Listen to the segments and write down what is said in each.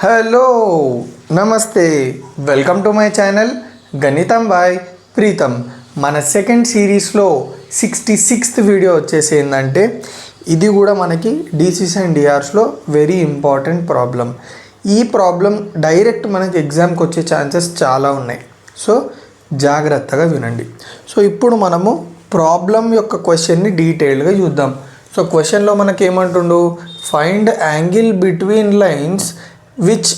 Hello నమస్తే welcome to my channel గణితం bye Pritam. మన సెకండ్ సిరీస్లో 66th వీడియో వచ్చేసి ఏంటంటే ఇది కూడా మనకి డీసీస్ అండ్ డిఆర్స్లో వెరీ ఇంపార్టెంట్ ప్రాబ్లం. ఈ ప్రాబ్లం డైరెక్ట్ మనకి ఎగ్జామ్కి వచ్చే ఛాన్సెస్ చాలా ఉన్నాయి, సో జాగ్రత్తగా వినండి. సో ఇప్పుడు మనము ప్రాబ్లం యొక్క క్వశ్చన్ని డీటెయిల్గా చూద్దాం. సో క్వశ్చన్లో మనకి ఏమంటుండు, find angle between lines which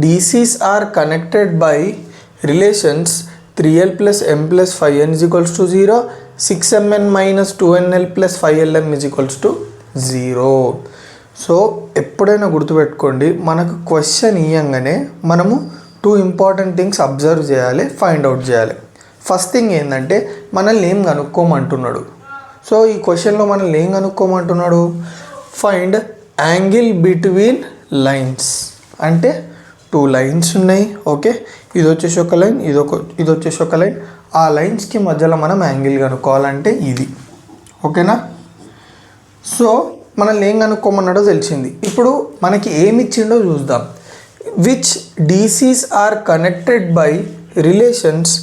DCs are connected by relations 3l plus m plus 5n is equals to 0, 6mn minus 2nl plus 5lm is equals to 0. So ఎప్పుడైనా గుర్తుపెట్టుకోండి, మనకు క్వశ్చన్ ఇవ్వగానే మనము 2 ఇంపార్టెంట్ థింగ్స్ అబ్జర్వ్ చేయాలి, find out చేయాలి. First thing ఏంటంటే మనల్ని ఏం కనుక్కోమంటున్నాడు. సో ఈ క్వశ్చన్లో మనల్ని ఏం కనుక్కోమంటున్నాడు, ఫైండ్ యాంగిల్ బిట్వీన్ లైన్స్. అంటే 2 లైన్స్ ఉన్నాయి, ఓకే, ఇది వచ్చేసి ఒక లైన్, ఇది వచ్చేసి ఒక లైన్. ఆ లైన్స్కి మధ్యలో మనం యాంగిల్ కనుక్కోవాలంటే ఇది, ఓకేనా. సో మనల్ని ఏం కనుక్కోమన్నాడో తెలిసింది. ఇప్పుడు మనకి ఏమి ఇచ్చిండో చూద్దాం. Which DCs are connected by relations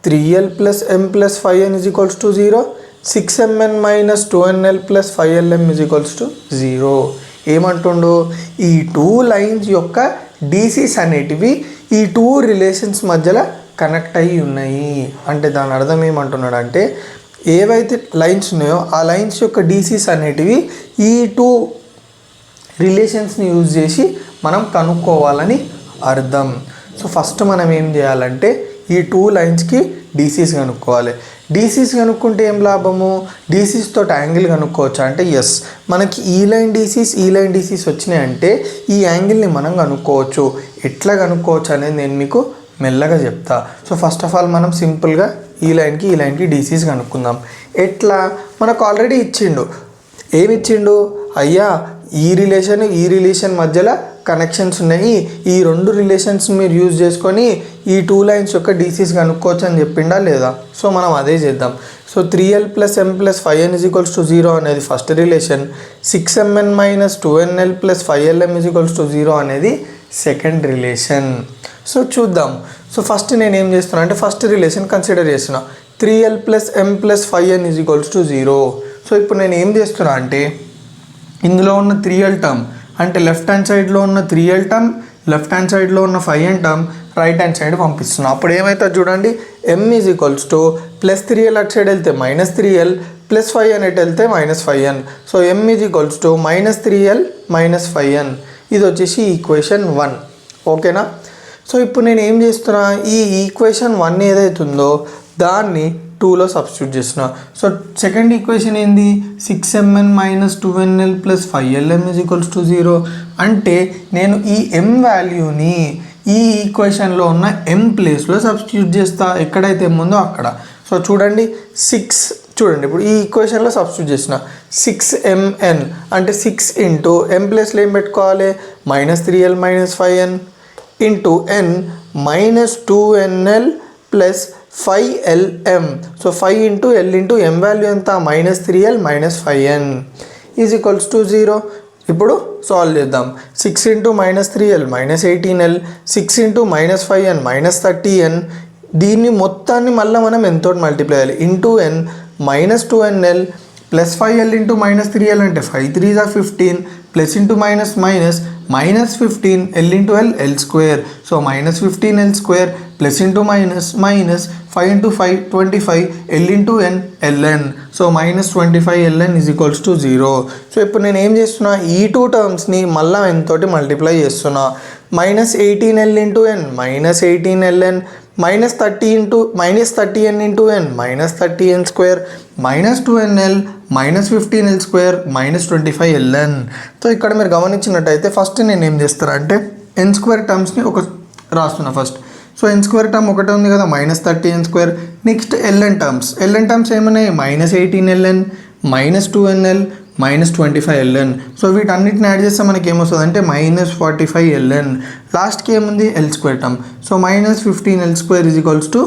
3l plus m plus 5n is equals to 0, 6mn minus 2nl plus 5lm is equals to 0. ఏమంటుండు, ఈ 2 లైన్స్ యొక్క డీసీస్ అనేటివి ఈ 2 రిలేషన్స్ మధ్యలో కనెక్ట్ అయ్యి ఉన్నాయి. అంటే దాని అర్థం ఏమంటున్నాడు అంటే, ఏవైతే లైన్స్ ఉన్నాయో ఆ లైన్స్ యొక్క డీసీస్ అనేటివి ఈ 2 రిలేషన్స్ని యూజ్ చేసి మనం కనుక్కోవాలని అర్థం. సో ఫస్ట్ మనం ఏం చేయాలంటే ఈ 2 లైన్స్కి డీసీస్ కనుక్కోవాలి. డీసీస్ కనుక్కుంటే ఏం లాభము, డీసీస్ తోటి యాంగిల్ కనుక్కోవచ్చు అంటే ఎస్, మనకి ఈ లైన్ డీసీస్ వచ్చినాయంటే ఈ యాంగిల్ని మనం కనుక్కోవచ్చు. ఎట్లా కనుక్కోవచ్చు అనేది నేను మీకు మెల్లగా చెప్తా. సో ఫస్ట్ ఆఫ్ ఆల్ మనం సింపుల్గా ఈ లైన్కి డీసీస్ కనుక్కుందాం. ఎట్లా, మనకు ఆల్రెడీ ఇచ్చిండు. ఏమి ఇచ్చిండు, అయ్యా ఈ రిలేషన్ మధ్యలో కనెక్షన్స్ ఉన్నాయి, ఈ 2 రిలేషన్స్ మీరు యూజ్ చేసుకొని ఈ 2 లైన్స్ యొక్క డీసీస్ కనుక్కోవచ్చు అని చెప్పిండా లేదా. సో మనం అదే చేద్దాం. So 3l plus m plus 5n is equals to 0 అనేది first relation, 6mn minus 2nl plus 5lm is equals to 0 అనేది సెకండ్ రిలేషన్. సో చూద్దాం. సో ఫస్ట్ నేను ఏం చేస్తున్నా అంటే ఫస్ట్ రిలేషన్ కన్సిడర్ చేస్తున్నా, 3l plus m plus 5n is equals to 0. So ఇప్పుడు నేను ఏం చేస్తున్నా అంటే ఇందులో ఉన్న 3l టర్మ్ అంటే లెఫ్ట్ హ్యాండ్ సైడ్లో ఉన్న 3l టర్మ్, లెఫ్ట్ హ్యాండ్ సైడ్లో ఉన్న 5n term right hand side పంపిస్తున్నా. అప్పుడు ఏమవుతుంది చూడండి, m is equals to plus 3l అటు సైడ్ వెళ్తే మైనస్ 3l ప్లస్ 5n ఎటు వెళ్తే minus 5n. So m is equals to minus 3l minus 5n. ఇది వచ్చేసి ఈక్వేషన్ 1, ఓకేనా. సో ఇప్పుడు నేను ఏం చేస్తున్నా, ఈ ఈక్వేషన్ 1 ఏదైతుందో దాన్ని 2లో సబ్స్టిట్యూట్ చేస్తున్నా. సో సెకండ్ ఈక్వేషన్ ఏంది, 6mn minus 2nl plus 5lm is equals to 0. అంటే నేను ఈ m వాల్యూని ఈ ఈక్వేషన్లో ఉన్న m ప్లేస్లో సబ్స్టిట్యూట్ చేస్తా, ఎక్కడైతే m ఉందో అక్కడ. సో చూడండి ఇప్పుడు ఈ ఈక్వేషన్లో సబ్స్టిట్యూట్ చేసిన 6mn అంటే 6 ఇంటూ m ప్లేస్లో ఏం పెట్టుకోవాలి, minus 3l minus 5n into n minus 2nl plus 5lm. So 5 into l into m value ఎంత, minus 3l minus 5n is equals to 0. ఇప్పుడు సాల్వ్ చేద్దాం. 6 into minus 3l minus 18l, 6 into minus 5n minus 30n. దీన్ని మొత్తాన్ని మళ్ళీ మనం ఎంతో multiply చేయాలి, into n minus 2nl plus 5l into minus 3l అంటే 5 3 15 plus into minus minus 15 l into l square. So minus 15l square plus into minus 5 into 5 25 l into n ln. So minus 25 ln is equals to 0. So ఇప్పుడు నేను ఏం చేస్తున్నా, ఈ 2 టర్మ్స్ని మళ్ళీ n తోటి multiply చేస్తున్నా. Minus 18l into n minus 18ln minus 30n into n minus 30n square minus 2nl minus 15l square minus 25ln. So ఇక్కడ మీరు గమనించినట్టయితే ఫస్ట్ నేను ఏం చేస్తాను అంటే n స్క్వేర్ టర్మ్స్ని ఒక రాస్తున్నా first. So n square term ఒకటే ఉంది కదా, minus 30n square. Next ln terms ఏమన్నాయి, minus 18ln minus 2nl minus 25ln. So వీటన్నిటిని యాడ్ చేస్తే మనకి ఏమొస్తుంది అంటే మైనస్ 45ln. లాస్ట్కి ఏముంది, L square term. So minus 15l square is equals to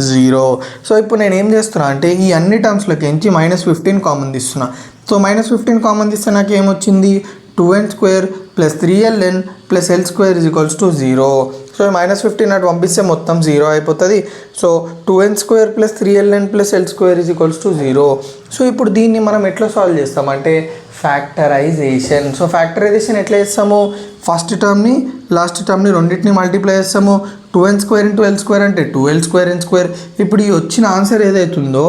0. So ఇప్పుడు నేను ఏం చేస్తున్నా అంటే ఈ అన్ని టర్మ్స్లోకి నుంచి మైనస్ 15 కామన్ తీస్తున్నా. సో మైనస్ 15 కామన్ తీస్తే నాకు ఏమొచ్చింది, 2n square plus 3ln plus l square is equals to 0. So -15 అటు పంపిస్తే మొత్తం 0 అయిపోతుంది. So 2n square plus 3ln plus l square is equals to 0. So ఇప్పుడు దీన్ని మనం ఎట్లా సాల్వ్ చేస్తామంటే ఫ్యాక్టరైజేషన్. సో ఫ్యాక్టరైజేషన్ ఎట్లా చేస్తాము, ఫస్ట్ టర్మ్ని లాస్ట్ టర్మ్ని రెండింటిని మల్టిప్లై చేస్తాము. 2n square into l square అంటే 2l స్క్వేర్ n స్క్వేర్. ఇప్పుడు ఈ వచ్చిన ఆన్సర్ ఏదైతుందో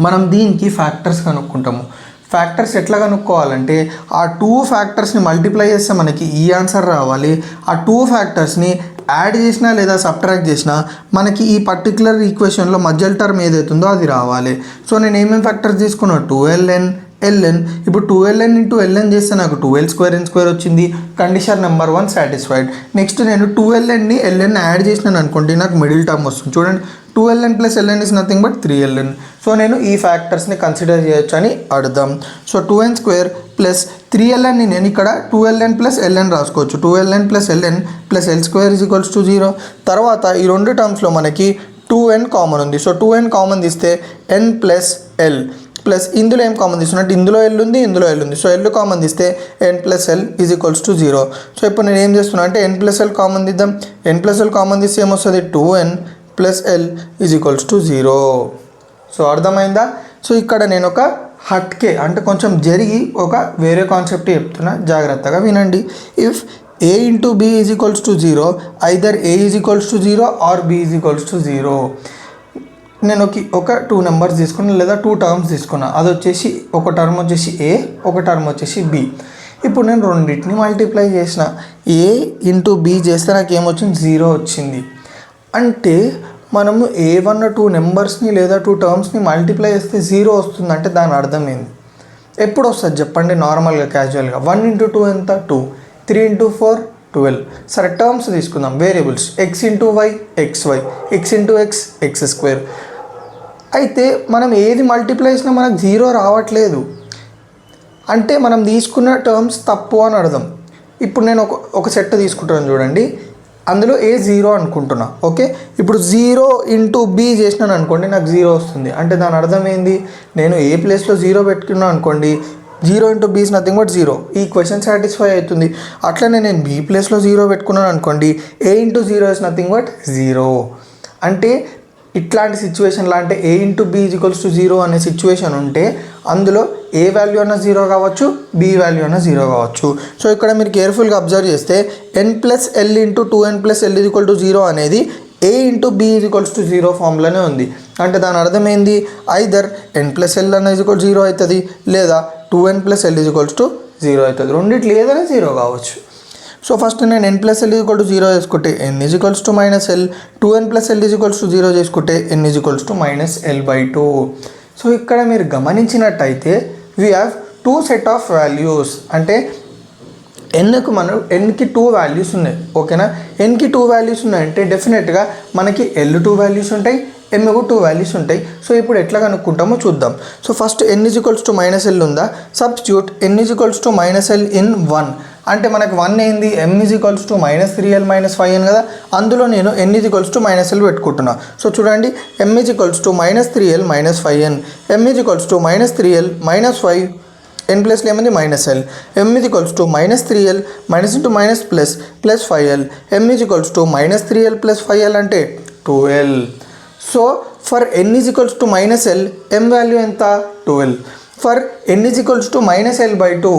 మనం దీనికి ఫ్యాక్టర్స్ కనుక్కుంటాము. ఫ్యాక్టర్స్ ఎట్లా కనుక్కోవాలంటే ఆ 2 ఫ్యాక్టర్స్ని మల్టిప్లై చేస్తే మనకి ఈ ఆన్సర్ రావాలి. ఆ 2 ఫ్యాక్టర్స్ని యాడ్ చేసినా లేదా సబ్ట్రాక్ట్ చేసినా మనకి ఈ పర్టికులర్ ఈక్వేషన్లో మధ్యలో టర్మ్ ఏదైతుందో అది రావాలి. సో నేను ఏమేమి ఫ్యాక్టర్స్ తీసుకున్నా, 2ln ln. ఇప్పుడు 2ln ఇంటూ ln చేస్తే నాకు 2l స్క్వేర్ n స్క్వేర్ వచ్చింది. Condition number 1 satisfied. నెక్స్ట్ నేను 2lnని ln యాడ్ చేసినాను అనుకోండి, నాకు మిడిల్ టర్మ్ వస్తుంది. చూడండి 2ln plus ln is nothing but 3ln. So నేను ఈ ఫ్యాక్టర్స్ని కన్సిడర్ చేయొచ్చు అని అర్థం. సో 2n స్క్వేర్ ప్లస్ 3lnని నేను ఇక్కడ 2ln ప్లస్ ln రాసుకోవచ్చు. 2ln plus ln plus l square is equals to 0. తర్వాత ఈ రెండు టర్మ్స్లో మనకి 2n కామన్ ఉంది. సో 2n కామన్ తీస్తే n ప్లస్ l ప్లస్ ఇందులో ఏం కామన్ తీసుకున్నట్టు ఇందులో ఎల్ ఉంది, ఇందులో ఎల్ ఉంది. సో ఎల్ కామన్ తీస్తే n plus L is equals to 0. So ఇప్పుడు నేను ఏం చేస్తున్నా అంటే n ప్లస్ ఎల్ కామన్ తీద్దాం. n ప్లస్ ఎల్ కామన్ తీస్తే ఏమొస్తుంది, 2n plus L is equals to 0. So అర్థమైందా. సో ఇక్కడ నేను ఒక హట్కే అంటే కొంచెం జరిగి ఒక వేరే కాన్సెప్ట్ చెప్తున్నా, జాగ్రత్తగా వినండి. If a into b is equals to 0, either a is equals to 0 or b is equals to 0. నేను ఒక 2 నెంబర్స్ తీసుకున్నా లేదా 2 టర్మ్స్ తీసుకున్నా. అది వచ్చేసి ఒక టర్మ్ వచ్చేసి ఏ, ఒక టర్మ్ వచ్చేసి బి. ఇప్పుడు నేను రెండింటిని మల్టిప్లై చేసిన. ఏ ఇంటూ బి చేస్తే నాకు ఏమొచ్చింది, 0 వచ్చింది. అంటే మనము ఏవన్న 2 నెంబర్స్ని లేదా 2 టర్మ్స్ని మల్టిప్లై చేస్తే 0 వస్తుంది అంటే దాని అర్థం ఏంది, ఎప్పుడు వస్తుంది చెప్పండి నార్మల్గా క్యాజువల్గా. 1 ఇంటూ 2 ఎంత, 2. 3 ఇంటూ 4 12. సరే టర్మ్స్ తీసుకుందాం, variables. X into Y xy, X into X X square. అయితే మనం ఏది మల్టిప్లై చేసినా మనకు 0 రావట్లేదు అంటే మనం తీసుకున్న టర్మ్స్ తప్పు అని అర్థం. ఇప్పుడు నేను ఒక సెట్ తీసుకుంటాను చూడండి, అందులో ఏ 0 అనుకుంటున్నా. ఓకే, ఇప్పుడు 0 ఇంటూ బి చేసినాను అనుకోండి, నాకు 0 వస్తుంది. అంటే దాని అర్థం ఏంది, నేను ఏ ప్లేస్లో 0 పెట్టుకున్నాను అనుకోండి, 0 into B is nothing but 0. ఈ క్వశ్చన్ సాటిస్ఫై అవుతుంది. అట్లనే నేను బీ ప్లేస్లో 0 పెట్టుకున్నాను అనుకోండి, A into 0 is nothing but 0. అంటే ఇట్లాంటి సిచ్యువేషన్లో అంటే A into B is equals to 0 అనే సిచ్యువేషన్ ఉంటే అందులో ఏ వాల్యూ అన్న 0 కావచ్చు, బి వాల్యూ అన్న 0 కావచ్చు. సో ఇక్కడ మీరు కేర్ఫుల్గా అబ్జర్వ్ చేస్తే n plus L into 2n plus L is equal to 0 అనేది A into B is equals to 0 ఫామ్లోనే ఉంది. అంటే దాని అర్థం ఏంది, ఐదర్ n ప్లస్ ఎల్ అన్న ఈజ్ ఈక్వల్ 0 అవుతుంది లేదా 2n plus L is equals to 0 అవుతుంది. రెండిట్లు ఏదైనా 0 కావచ్చు. సో ఫస్ట్ నేను n plus L is equal to 0 చేసుకుంటే n is equals to minus L, 2n plus L is equals to 0 చేసుకుంటే n is equals to minus l/2. So ఇక్కడ మీరు గమనించినట్టయితే we have 2 set of values. అంటే ఎన్కి 2 values ఉన్నాయి. ఓకేనా, ఎన్కి 2 values ఉన్నాయంటే డెఫినెట్గా మనకి ఎల్ 2 వాల్యూస్ ఉంటాయి, m కు 2 వాల్యూస్ ఉంటాయి. సో ఇప్పుడు ఎట్లా కనుక్కుంటామో చూద్దాం. So first n is equals to minus L ఉందా, substitute n is equals to minus L in 1. అంటే మనకు 1 ఏంది, m is equals to minus 3l minus 5n కదా, అందులో నేను n is equals to minus L పెట్టుకుంటున్నా. సో చూడండి m is equals to minus 3l minus 5n, m is equals to minus 3l minus 5, n ప్లస్లో ఏమైంది minus L, m is equals to minus 3l minus into minus plus plus 5l, m is equals to minus 3l plus 5l అంటే 2l. So for n is equals to minus L m value ఎంత, 12. For n is equals to minus l/2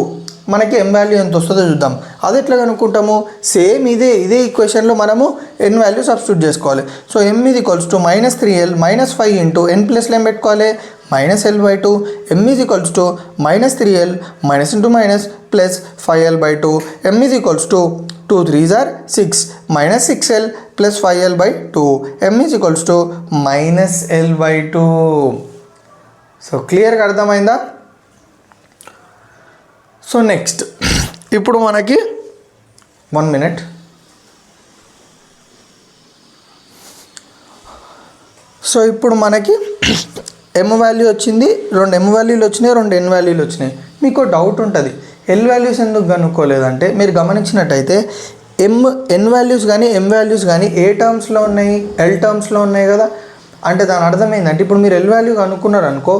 మనకి m value ఎంత వస్తుందో చూద్దాం. అది ఎట్లా కనుక్కుంటాము, same ఇదే ఈక్వేషన్లో మనము n వాల్యూ సబ్స్టిట్యూట్ చేసుకోవాలి. So m is equals to minus 3l minus 5 into n ప్లస్లో ఏం పెట్టుకోవాలి, minus l/2. m is equals to minus 3l minus into minus plus 5l/2. m is equals to 2 3s are 6 minus 6l plus 5l/2. m is equals to minus l/2. So క్లియర్గా అర్థమైందా. So next ఇప్పుడు మనకి 1 minute. So ఇప్పుడు మనకి m value వచ్చింది, 2 m వాల్యూలు వచ్చినాయి, 2 n వాల్యూలు వచ్చినాయి. మీకు డౌట్ ఉంటుంది ఎల్ వాల్యూస్ ఎందుకు కనుక్కోలేదంటే, మీరు గమనించినట్టయితే n వాల్యూస్ కానీ m వాల్యూస్ కానీ ఏ టర్మ్స్లో ఉన్నాయి, ఎల్ టర్మ్స్లో ఉన్నాయి కదా. అంటే దాని అర్థం ఏంటంటే ఇప్పుడు మీరు ఎల్ వాల్యూ కనుక్కున్నారు అనుకో,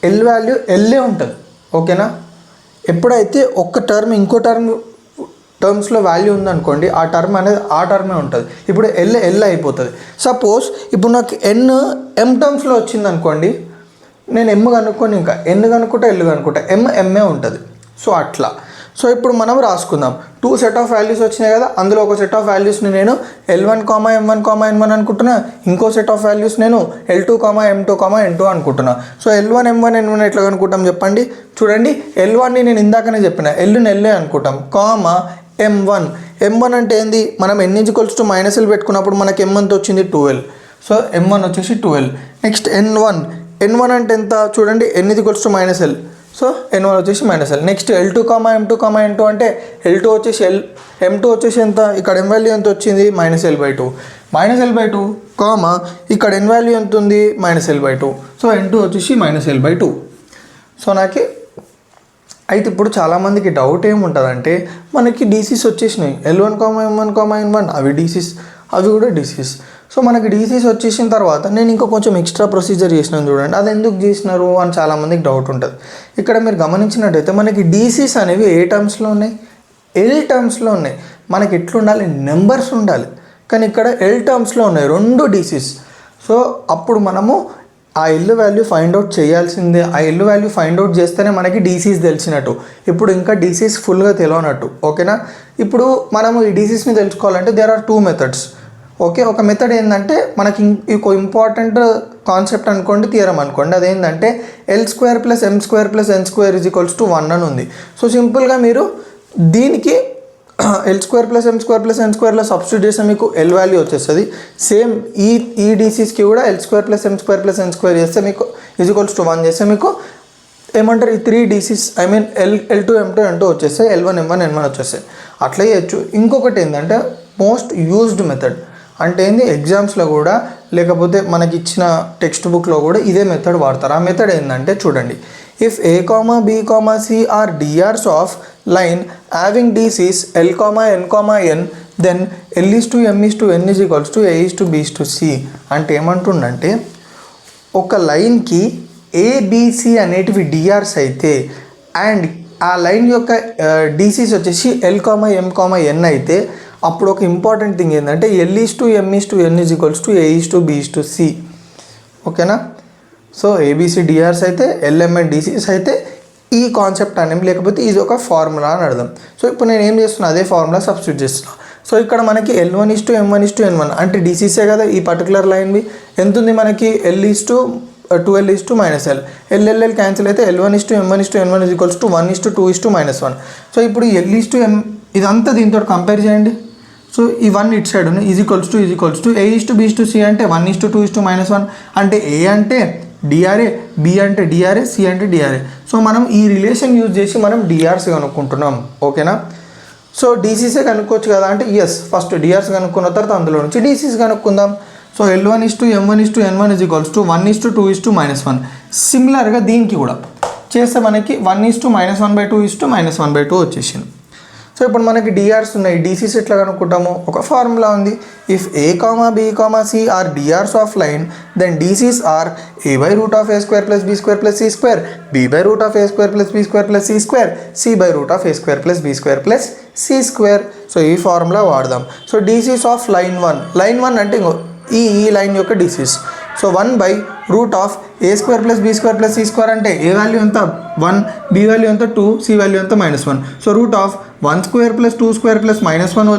ఎల్ వాల్యూ ఎల్లే ఉంటుంది. ఓకేనా, ఎప్పుడైతే ఒక్క టర్మ్ ఇంకో టర్మ్స్లో వాల్యూ ఉందనుకోండి, ఆ టర్మ్ అనేది ఆ టర్మే ఉంటుంది. ఇప్పుడు ఎల్ అయిపోతుంది. సపోజ్ ఇప్పుడు నాకు ఎం టర్మ్స్లో వచ్చింది అనుకోండి, నేను ఎమ్ కనుక్కొని ఇంకా ఎన్ కనుక్కుంటా ఎల్ కనుక్కుంటా ఎంఏ ఉంటుంది. సో అట్లా. సో ఇప్పుడు మనం రాసుకుందాం. 2 సెట్ ఆఫ్ వాల్యూస్ వచ్చినాయి కదా, అందులో ఒక సెట్ ఆఫ్ వాల్యూస్ని నేను L1, M1, N1 అనుకుంటున్నా. ఇంకో సెట్ ఆఫ్ వాల్యూస్ నేను L2, M2, N2 అనుకుంటున్నా. సో L1, M1, N1 ఎట్లా అనుకుంటాం చెప్పండి. చూడండి, L1ని నేను ఇందాకనే చెప్పిన, ఎల్ని ఎల్ఏ అనుకుంటాం, M1 అంటే ఏంది, మనం n=-l పెట్టుకున్నప్పుడు మనకి M అంత వచ్చింది 12. సో M1 వచ్చేసి 12. నెక్స్ట్ N1 అంటే ఎంత చూడండి, n=-l. సో N1 వచ్చేసి -l. Next L2, M2, N2 అంటే L2 వచ్చేసి M2 వచ్చేసి ఎంత, ఇక్కడ M వాల్యూ ఎంత వచ్చింది -l/2, ఇక్కడ N వాల్యూ ఎంత ఉంది -l/2. సో N2 వచ్చేసి -l/2. సో నాకు అయితే ఇప్పుడు చాలామందికి డౌట్ ఏముంటుందంటే, మనకి డీసీస్ వచ్చేసినాయి L1, M1, N1 అవి డీసీస్, అవి కూడా డీసీస్. సో మనకి డీసీస్ వచ్చేసిన తర్వాత నేను ఇంకా కొంచెం ఎక్స్ట్రా ప్రొసీజర్ చేసినాను చూడండి, అది ఎందుకు చేసినారు అని చాలామందికి డౌట్ ఉంటుంది. ఇక్కడ మీరు గమనించినట్టయితే మనకి డీసీస్ అనేవి ఏ టర్మ్స్లో ఉన్నాయి, ఎల్ టర్మ్స్లో ఉన్నాయి. మనకి ఎట్లుండాలి, నెంబర్స్ ఉండాలి, కానీ ఇక్కడ ఎల్ టర్మ్స్లో ఉన్నాయి 2 డీసీస్. సో అప్పుడు మనము ఆ ఎల్ వాల్యూ ఫైండ్ అవుట్ చేయాల్సిందే. ఆ ఎల్ వాల్యూ ఫైండ్ అవుట్ చేస్తేనే మనకి డీసీస్ తెలిసినట్టు. ఇప్పుడు ఇంకా డీసీస్ ఫుల్గా తెలియనట్టు, ఓకేనా. ఇప్పుడు మనము ఈ డీసీస్ని తెలుసుకోవాలంటే దేర్ ఆర్ 2 మెథడ్స్. ఓకే, ఒక మెథడ్ ఏంటంటే మనకి ఇంకో ఇంపార్టెంట్ కాన్సెప్ట్ అనుకోండి, థియరం అనుకోండి, అదేంటంటే L² + M² + N² = 1 అని ఉంది. సో సింపుల్గా మీరు దీనికి L² + M² + N² సబ్స్టిట్యూట్ చేస్తే మీకు ఎల్ వాల్యూ వచ్చేస్తుంది. సేమ్ ఈ డీసీస్కి కూడా L² + M² + N² చేస్తే మీకు =1 చేస్తే మీకు ఏమంటారు, ఈ 3 DCs I mean L2, M2, N2 వచ్చేస్తాయి, L1, M1, N1 వచ్చేస్తాయి. అట్లా చేయొచ్చు. ఇంకొకటి ఏంటంటే మోస్ట్ యూజ్డ్ మెథడ్ అంటే ఏంది, ఎగ్జామ్స్లో కూడా లేకపోతే మనకి ఇచ్చిన టెక్స్ట్ బుక్లో కూడా ఇదే మెథడ్ వాడతారు. ఆ మెథడ్ ఏంటంటే చూడండి, if A, B, C are DRs of line having DCs L, N, N then L:M:N A:B:C. అంటే ఏమంటుండంటే, ఒక లైన్కి ABC అనేటివి డిఆర్స్ అయితే అండ్ ఆ లైన్ యొక్క డీసీస్ వచ్చేసి L, M, N అయితే అప్పుడు ఒక ఇంపార్టెంట్ థింగ్ ఏంటంటే L:M:N A:B:C. ఓకేనా. సో ఏబిసి డిఆర్స్ అయితే LMN డీసీస్ అయితే ఈ కాన్సెప్ట్ అనేవి, లేకపోతే ఇది ఒక ఫార్ములా అని అర్థం. సో ఇప్పుడు నేను ఏం చేస్తున్నా, అదే ఫార్ములా సబ్స్టిట్యూట్ చేస్తున్నా. సో ఇక్కడ మనకి L1:M1:N1 అంటే డీసీసే కదా ఈ పర్టికులర్ లైన్వి. ఎంత ఉంది మనకి L:12:-l. L క్యాన్సిల్ అయితే L1:M1:N1 1:2:-1. సో ఇప్పుడు L:M ఇదంతా దీంతో కంపేర్ చేయండి. సో ఈ 1 ఇటు సైడ్ ఉంది ఈజ్ A:B:C అంటే 1:2:-1 అంటే A అంటే డిఆర్ఏ, బి అంటే డిఆర్ఏ, సి అంటే డిఆర్ఏ. సో మనం ఈ రిలేషన్ యూజ్ చేసి మనం డిఆర్స్ కనుక్కుంటున్నాం, ఓకేనా. సో డీసీసే కనుక్కోవచ్చు కదా అంటే ఎస్, ఫస్ట్ డిఆర్స్ కనుక్కున్న తర్వాత అందులో నుంచి డీసీస్ కనుక్కుందాం. So L1:M1:N1 1:2:-1. సిమిలర్గా దీనికి కూడా చేస్తే మనకి 1:-1/2 వచ్చేసింది. సో ఇప్పుడు మనకి డిఆర్స్ ఉన్నాయి, డీసీస్ ఎట్లా కనుక్కుంటాము, ఒక ఫార్ములా ఉంది. If A, B, C are DRs of line then DCs are A/√A² + B² + C², B/√A² + B² + C², C/√A² + B² + C². So ఈ ఫార్ములా వాడదాం. సో డీసీస్ ఆఫ్ లైన్ 1 అంటే ఈ లైన్ యొక్క DCs. So 1/√A² + B² + C² అంటే ఏ value ఎంత 1, B value ఎంత 2, C value ఎంత -1. So √1² + 2² + -1²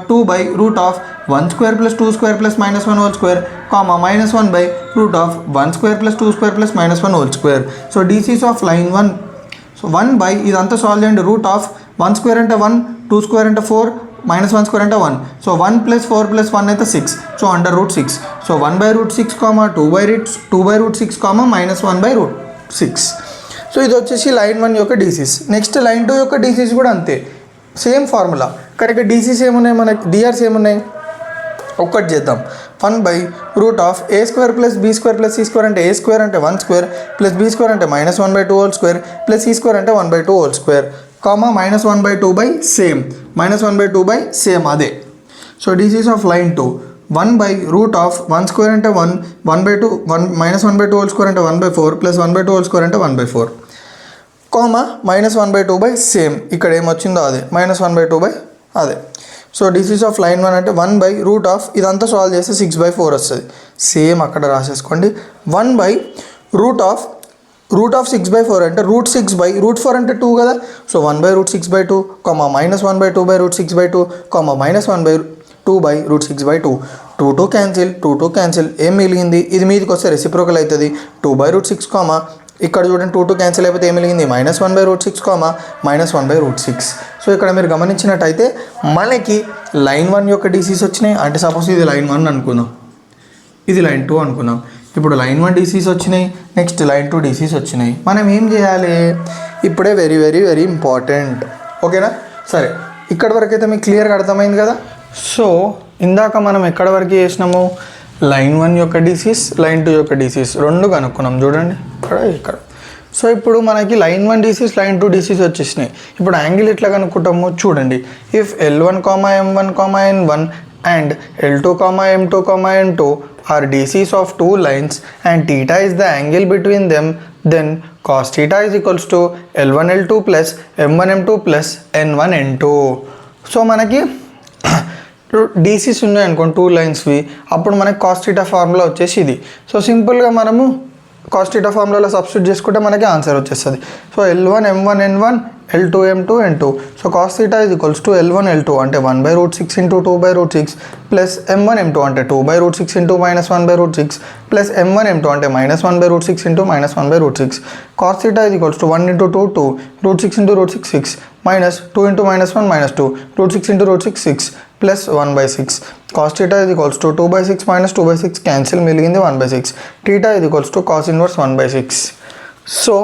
2/√1² + 2² + -1² -1/√1² + 2² + -1². So DCs of line 1. So 1 ఇదంతా సాల్వ్ చేయండి. √1² అంటే 1, 2² అంటే 4, -1² అంటే 1. సో 1 + 4 + 1 అయితే 6. సో √6. సో 1/√6, 2/√6, -1/√6. సో ఇది వచ్చేసి లైన్ 1 యొక్క డీసీస్. నెక్స్ట్ లైన్ 2 యొక్క డీసీస్ కూడా అంతే, సేమ్ ఫార్ములా. కరెక్ట్గా డీసీస్ ఏమున్నాయి మనకి, డిఆర్స్ ఏమున్నాయి ఒక్కటి చేద్దాం. 1/√A² + B² + C² అంటే A² అంటే 1² + B² అంటే -1/2² + C² అంటే 1/2², -1/2 సేమ్, -1/2 అదే. సో డీసీస్ ఆఫ్ లైన్ 2 1/√1² అంటే 1, 1/2 -1/2² అంటే 1/4 + 1/2² అంటే 1/4. -1/2 సేమ్ ఇక్కడ ఏమొచ్చిందో అదే -1/2 అదే. సో డిసీస్ ఆఫ్ లైన్ 1 అంటే 1/√ ఇదంతా సాల్వ్ చేస్తే 6/4 వస్తుంది. సేమ్ అక్కడ రాసేసుకోండి. 1/√ 6/4 అంటే √6/√4 అంటే 2 కదా. సో 1/√6/2, -1/2/√6/2, -1/2/√6/2. 2 క్యాన్సిల్. ఏం మిగిలింది? ఇది మీదకి వస్తే రెసిప్రోకల్ అవుతుంది. 2/6, ఇక్కడ చూడండి 2 క్యాన్సిల్ అయిపోతే ఏం మిగిలింది? -1/6, -1/6. సో ఇక్కడ మీరు గమనించినట్టయితే మనకి లైన్ 1 యొక్క డీసీస్ వచ్చినాయి. అంటే సపోజ్ ఇది లైన్ 1 అనుకుందాం, ఇది లైన్ 2 అనుకుందాం. ఇప్పుడు లైన్ 1 డీసీస్ వచ్చినాయి, నెక్స్ట్ లైన్ 2 డీసీస్ వచ్చినాయి. మనం ఏం చేయాలి? ఇప్పుడే వెరీ వెరీ వెరీ ఇంపార్టెంట్. ఓకేనా? సరే, ఇక్కడి వరకు అయితే మీకు క్లియర్గా అర్థమైంది కదా. సో ఇందాక మనం ఎక్కడి వరకు చేసినాము? లైన్ 1 యొక్క డీసీస్, లైన్ 2 యొక్క డీసీస్ రెండు కనుక్కున్నాం. చూడండి ఇక్కడ. సో ఇప్పుడు మనకి లైన్ 1 డీసీస్, లైన్ 2 డీసీస్ వచ్చేసినాయి. ఇప్పుడు యాంగిల్ ఎట్లా కనుక్కుంటాము చూడండి. If L1, M1, N1 and L2, M2, N2 are DCs of two lines and theta is the angle between them, then cos theta is equals to L1 L2 plus M1 M2 plus N1 N2. So మనకి DCs ఉన్నాయి అనుకోండి 2 లైన్స్వి, అప్పుడు మనకి cos theta formula వచ్చేసి ఇది. So సింపుల్గా మనము cos theta ఫార్ములాలో substitute చేసుకుంటే మనకి ఆన్సర్ వచ్చేస్తుంది. So L1 M1 N1, L2 M2 N2. So cos theta is equals to L1 L2 అంటే 1/√6 ఇంటూ 2/√6 ప్లస్ M1 M2 అంటే 2/√6 ఇంటూ -1/√6 ప్లస్ M1 M2 అంటే -1/√6 into -1/√6. Cos theta is equals to 1 into 2 2, √6 into √6 6, -2 into -1 -2, √6 into √6 6 plus 1/6. Cos theta is equals to 2/6 -2/6 cancel, మిగిలింది 1/6. Theta is equals to cos inverse 1/6. So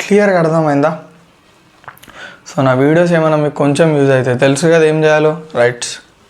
క్లియర్గా అర్థమైందా? So నా videos ఏమైనా మీకు కొంచెం use అయితే తెలుసు కదా ఏం చేయాలో, రైట్?